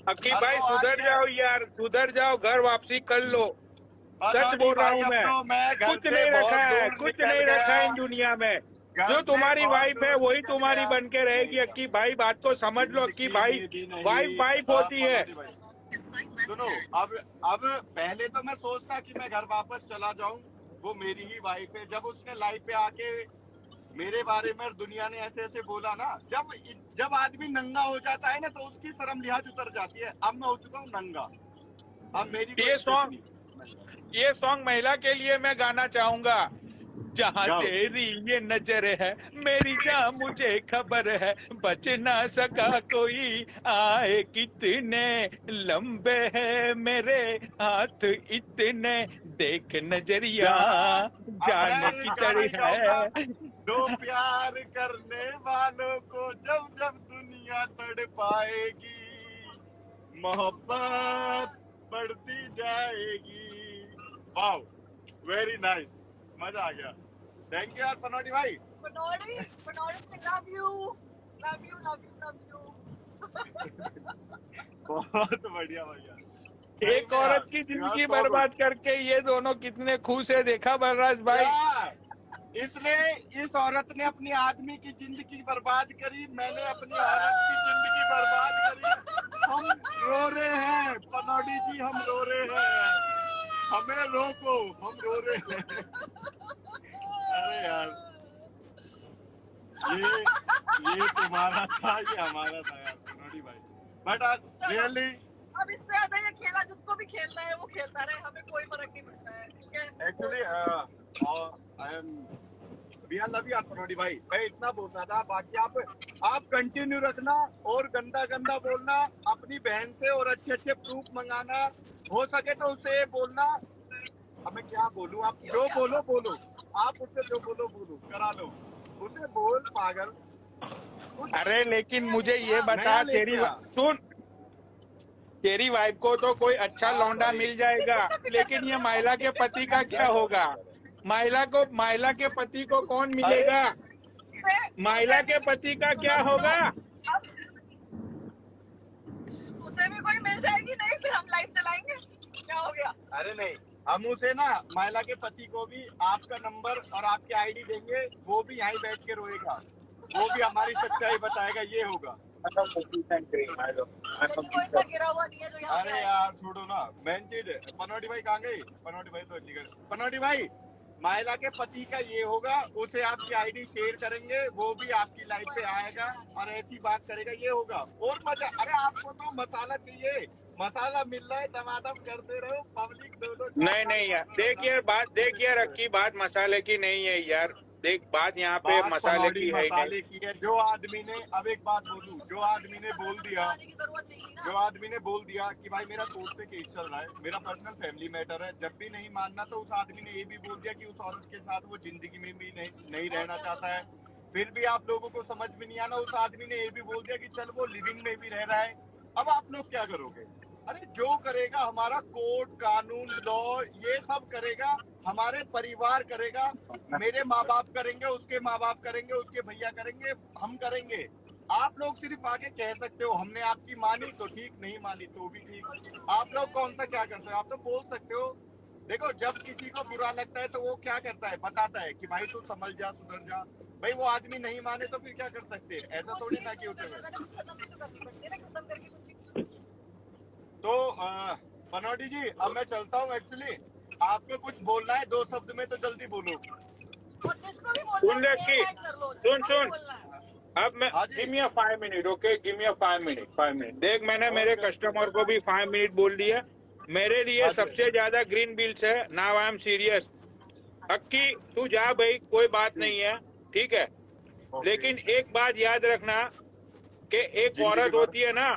A: अक्की भाई सुधर जाओ यार, सुधर जाओ, घर वापसी कर लो। सच बोल रहा हूँ मैं, कुछ नहीं रखा है, कुछ नहीं रखा है इन दुनिया में। जो तुम्हारी वाइफ है वही तुम्हारी बन के रहेगी। अक्की भाई बात को समझ लो, अक्की भाई वाइफ होती है।
B: सुनो, अब पहले तो मैं सोचता कि मैं घर वापस चला जाऊं, वो मेरी ही वाइफ है। जब उसने लाइफ पे आके मेरे बारे में दुनिया ने ऐसे ऐसे बोला ना, जब आदमी नंगा हो जाता है ना तो उसकी शर्म लिहाज उतर जाती है। अब मैं हो चुका हूँ नंगा, अब मेरी
A: ये सॉन्ग महिला के लिए मैं गाना चाहूंगा। जहाँ तेरी ये नजर है मेरी जान मुझे खबर है, बच ना सका कोई, आए कितने लंबे हैं मेरे हाथ इतने, देख नजरिया जान की तरह है।
B: दो प्यार करने वालों को जब जब दुनिया तड़पाएगी, मोहब्बत बढ़ती जाएगी। वाओ, वेरी नाइस, मजा आ गया। थैंक यू यार पनौटी भाई।
G: पनौटी लव यू।
B: बहुत बढ़िया भैया।
A: एक औरत की जिंदगी बर्बाद करके ये दोनों कितने खुश है, देखा बलराज भाई?
B: इसने इस औरत ने अपनी आदमी की जिंदगी बर्बाद करी, मैंने अपनी औरत की जिंदगी बर्बाद करी। हम रो रहे हैं पनौटी जी, हम रो रहे हैं, हमें रोको, हम रो रहे हैं। अरे यार, ये तुम्हारा था, ये हमारा था यार पनौटी भाई। बट रियली
G: अब इससे ज्यादा ये खेला, जिसको भी खेलना है वो खेलता रहे, हमें कोई फर्क नहीं पड़ता है, ठीक है?
B: Actually I am real love you पनौटी भाई। मैं इतना बोलना था, बाकी आप कंटिन्यू रखना और गंदा गंदा बोलना अपनी बहन से, और अच्छे अच्छे प्रूफ मंगाना, हो सके तो उससे बोलना। अब मैं क्या बोलूं, आप जो बोलो, आप उससे जो बोलो करा लो, उसे बोल पागल।
A: अरे लेकिन मुझे ये बता, तेरी वाइफ को तो कोई अच्छा लौंडा मिल जाएगा, लेकिन ये महिला के पति का क्या होगा? महिला के पति को कौन मिलेगा? महिला के पति का क्या होगा?
G: उसे भी कोई मिल जाएगी नहीं, फिर हम लाइव चलाएंगे। क्या हो गया?
B: अरे नहीं, हम उसे ना महिला के पति को भी आपका नंबर और आपकी आईडी देंगे, वो भी यहीं बैठ के रोएगा, वो भी हमारी सच्चाई बताएगा, ये होगा।
G: लेकिन वो इतना गिरा हुआ नहीं है जो यहाँ पे
B: अरे
G: आए।
B: यार छोड़ो ना, मेन चीज है। पनौटी भाई कहाँ गई? पनौटी भाई तो निकल। पनौटी भाई, महिला के पति का ये होगा, उसे आपकी आईडी शेयर करेंगे, वो भी आपकी लाइफ पे आएगा और ऐसी बात करेगा, ये होगा और मजा। अरे आपको तो मसाला चाहिए, मसाला मिल रहा है, दमादम करते रहो, पब्लिक दोनों।
A: नहीं यार, देखिए रखी बात मसाले की नहीं है यार। देख, बात यहाँ पे
B: बात
A: मसाले
B: पनौटी
A: की है ही
B: मसाले
A: नहीं।
B: की है। जो आदमी ने, अब एक बात बोलूं, जो आदमी ने बोल दिया,
G: आने की जरूरत नहीं थी ना।
B: जो आदमी ने बोल दिया कि भाई मेरा कोर्ट से केस चल रहा है, मेरा पर्सनल फैमिली मैटर है, जब भी नहीं मानना तो उस आदमी ने ये भी बोल दिया कि उस औरत के साथ वो जिंदगी में भी नहीं रहना चाहता है। फिर भी आप लोगों को समझ में नहीं आना, उस आदमी ने ये भी बोल दिया कि चल वो लिविंग में भी रह रहा है। अब आप लोग क्या करोगे? अरे जो करेगा हमारा कोर्ट, कानून, लॉ, ये सब करेगा, हमारे परिवार करेगा, मेरे माँ बाप करेंगे, उसके माँ बाप करेंगे, उसके भैया करेंगे, हम करेंगे। आप लोग सिर्फ आगे कह सकते हो हमने आपकी मानी तो ठीक, नहीं मानी तो भी ठीक। आप लोग कौन सा क्या कर सकते हो? आप तो बोल सकते हो। देखो, जब किसी को बुरा लगता है तो वो क्या करता है, बताता है कि भाई तू समझ जा, सुधर जा। भाई वो आदमी नहीं माने तो फिर क्या कर सकते हैं? ऐसा थोड़ी ना कि उसे।
G: खत्म भी तो करनी पड़ती है ना, खत्म करके कुछ चीज़।
B: तो पनौटी जी, अब मैं चलता हूँ। एक्चुअली आपको कुछ बोलना है, 2 शब्द में तो जल्दी बोलो।
G: और जिसको भी बोलना
A: सुन
G: है,
A: रखी,
G: name add कर लो, जिसको भी
A: सुन।
G: बोलना है।
A: अब मैं
B: हाँ जी।
A: Give me 5 minute, okay, give me 5 minute. देख, मैंने मेरे कस्टमर को भी 5 मिनट बोल दिया। मेरे लिए
B: हाँ जी।
A: सबसे ज्यादा ग्रीन बिल्स है। Now I am serious. Akki, तू जा भाई, कोई बात नहीं है, ठीक है। लेकिन एक बात याद रखना कि एक
B: जिंदगी
A: औरत
B: भर।
A: होती है ना,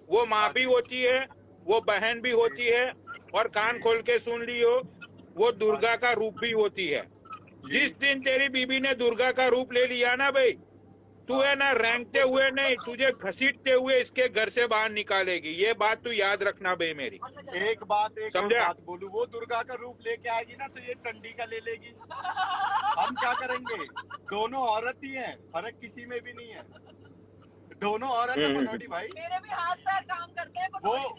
A: वो माँ भी होती है, वो बहन भी होती है, और कान खोल के सुन लियो, वो दुर्गा का रूप भी होती है। जिस दिन तेरी बीबी ने दुर्गा का रूप ले लिया ना भाई, तू है ना रेंगते हुए नहीं, तुझे घसीटते हुए इसके घर से बाहर निकालेगी। ये बात तू याद रखना भाई मेरी।
B: एक बात और
A: समझा?
B: बात बोलूं, वो दुर्गा का रूप लेके आएगी ना तो ये चंडी का ले लेगी। हम क्या करेंगे? दोनों औरत ही हैं, फर्क किसी में भी नहीं है। दोनों औरत है पनौटी भाई।
G: मेरे भी हाथ पैर काम करते हैं,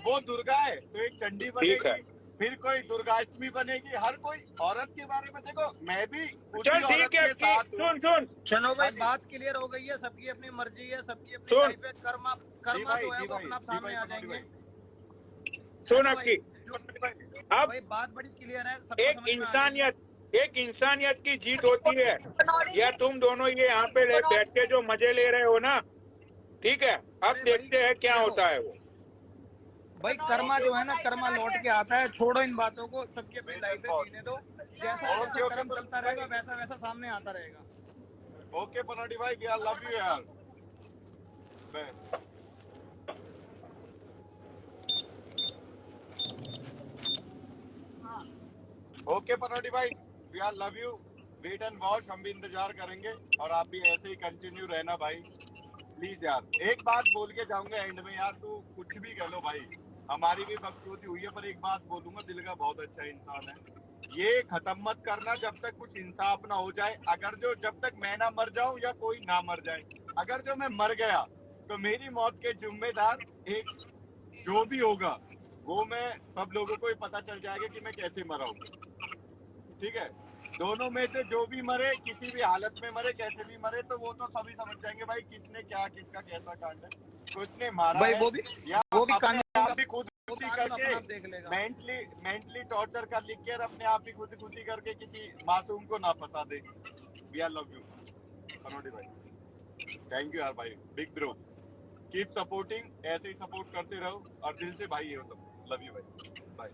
B: वो दुर्गा है तो एक चंडी
A: ठीक है।
B: बनेगी, फिर कोई दुर्गाष्टमी बनेगी। हर कोई औरत के बारे में देखो, मैं भी उसी
A: चल
B: औरत
A: ठीक है
B: के साथ
A: अक्की,
B: हूँ।
A: सुन।
F: चलो भाई,
B: हाँ जी।
F: बात क्लियर हो गई है, सबकी अपनी मर्जी है, सबकी अपनी
A: सुन।
F: लाइफ है। कर्मा
B: जी भाई,
F: जो है
B: जी
F: वो
B: भाई,
F: अपना
B: जी
F: सामने
B: भाई,
F: आ
B: पनौटी
F: जाएंगे।
B: भाई।
A: सुन
F: चलो
A: अक्की,
F: भाई,
A: अब
F: भाई बात बड़ी क्लियर है, सबको
A: एक
F: समझ में आ गई है।
A: इंसानियत की जीत होती है। या तुम दोनों ये यहाँ पे बैठ के जो मजे ले रहे हो ना, ठीक है, अब
F: अरे
A: देखते
F: भाई,
A: हैं क्या
F: देखो।
A: होता है वो।
F: भाई कर्मा जो है ना, कर्मा लौट के आता है। छोड़ो इन बातों को, सबकी अपनी लाइफ है, जीने दो। जैसा
B: ओके,
F: जैसा
B: ओके,
F: कर्म चलता रहेगा वैसा वैसा सामने आता रहेगा।
B: ओके पनौटी भाई, वी आर लव यू यार। बस ओके पनौटी भाई, we are love you. Wait and watch, हम भी इंतजार करेंगे और आप भी ऐसे ही कंटिन्यू रहना भाई, प्लीज यार। एक बात बोल के जाऊंगा एंड में यार, तू कुछ भी कह लो भाई, हमारी भी बकचोदी हुई है, पर एक बात बोलूंगा, दिल का बहुत अच्छा इंसान है। ये खत्म मत करना जब तक कुछ इंसाफ ना हो जाए। अगर जो जब तक मैं ना मर जाऊं या कोई ना मर जाए, अगर जो मैं मर गया तो मेरी मौत के जिम्मेदार एक जो भी होगा, वो मैं सब लोगों को ही पता चल जाएगा कि मैं कैसे मरा हूँ। ठीक है, दोनों में से जो भी मरे, किसी भी हालत में मरे, कैसे भी मरे, तो वो तो सभी समझ जाएंगे भाई किसने क्या, किसका कैसा कांड है। किसने मारा
F: भाई
B: है
F: वो भी
B: या
F: कानून
B: अपने आप
F: का-
B: भी खुद
F: वो
B: खुशी
F: कानून अपना
B: करके
F: आप देख लेगा।
B: मेंटली टॉर्चर कर लिख के और अपने आप ही खुद खुशी करके किसी मासूम को ना फंसा दे। वी आर लव यू पनौटी भाई, थैंक यू यार भाई, बिग ब्रो, कीप सपोर्टिंग, ऐसे ही सपोर्ट करते रहो और दिल से भाई हो तुम। लव यू भाई, बाय।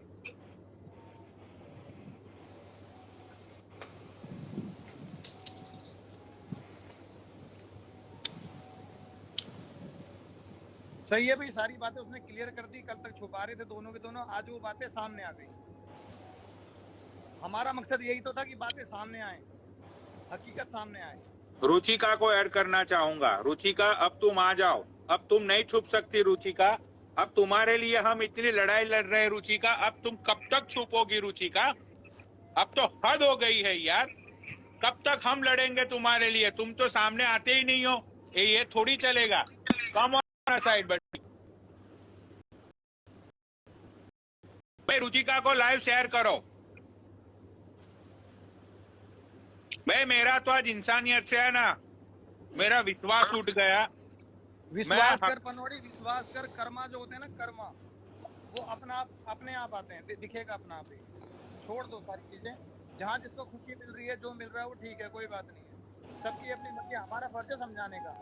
F: सही है भाई, सारी बातें उसने क्लियर कर दी। कल तक छुपा रहे थे दोनों के दोनों, आज वो बातें सामने आ गई। हमारा मकसद यही तो था कि बातें सामने आए, हकीकत सामने आए।
A: रुचिका को ऐड करना चाहूंगा। रुचिका, अब तुम आ जाओ, अब तुम नहीं छुप सकती रुचिका। अब तुम्हारे लिए हम इतनी लड़ाई लड़ रहे हैं रुचिका, अब तुम कब तक छुपोगी रुचिका? अब तो हद हो गई है यार। कब तक हम लड़ेंगे तुम्हारे लिए? तुम तो सामने आते ही नहीं हो। ये थोड़ी चलेगा। कम ऑन साइड बट भाई रुचिका को लाइव शेयर करो। भाई मेरा तो आज इंसानियत से है ना, मेरा विश्वास उठ गया।
F: विश्वास कर पनौड़ी, विश्वास कर। कर्मा जो होते हैं ना, कर्मा, वो अपने आप आते हैं, दिखेगा अपना आप ही। छोड़ दो सारी चीजें। जहाँ जिसको खुशी मिल रही है, जो मिल रहा है वो ठीक है, कोई बात नहीं है। सबकी अपनी मर्जी। हमारा फर्ज है समझाने का।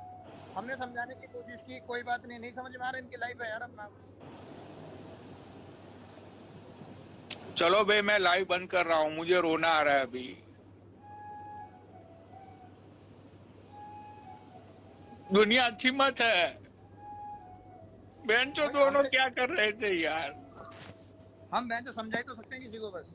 F: हमने समझाने की कोशिश की, कोई बात नहीं, नहीं समझ में आ रहा, इनकी लाइफ है यार अपना।
A: चलो भाई मैं लाइव बंद कर रहा हूँ, मुझे रोना आ रहा है अभी। दुनिया अच्छी मत है। बहन चो दोनों क्या कर रहे थे यार।
F: हम बहन तो समझा ही तो सकते हैं किसी को बस।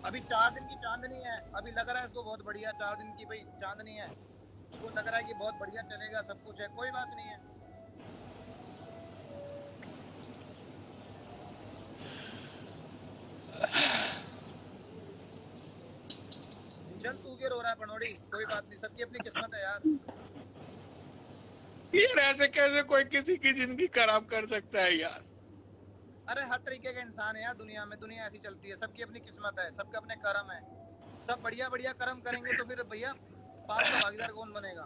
F: अभी 4 दिन की चांदनी है, अभी लग रहा है इसको बहुत बढ़िया। 4 दिन की भाई चांदनी है, इसको लग रहा है कि बहुत बढ़िया चलेगा, सब कुछ है, कोई बात नहीं है। चल तू क्यों रो रहा है पनौड़ी? कोई बात नहीं, सबकी अपनी किस्मत है यार।
A: यार ऐसे कैसे कोई किसी की जिंदगी खराब कर सकता है यार।
F: अरे हर तरीके का इंसान है यार दुनिया में, दुनिया ऐसी चलती है, सबकी अपनी किस्मत है, सबके अपने कर्म है। सब बढ़िया बढ़िया कर्म करेंगे तो फिर भैया पाप का भागीदार कौन बनेगा?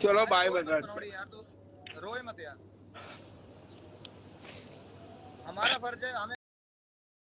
A: चलो बाय
F: रोए मत
A: बता।
F: पनौड़ी यार, तो रोए मत यार। हमारा फर्ज है, हमें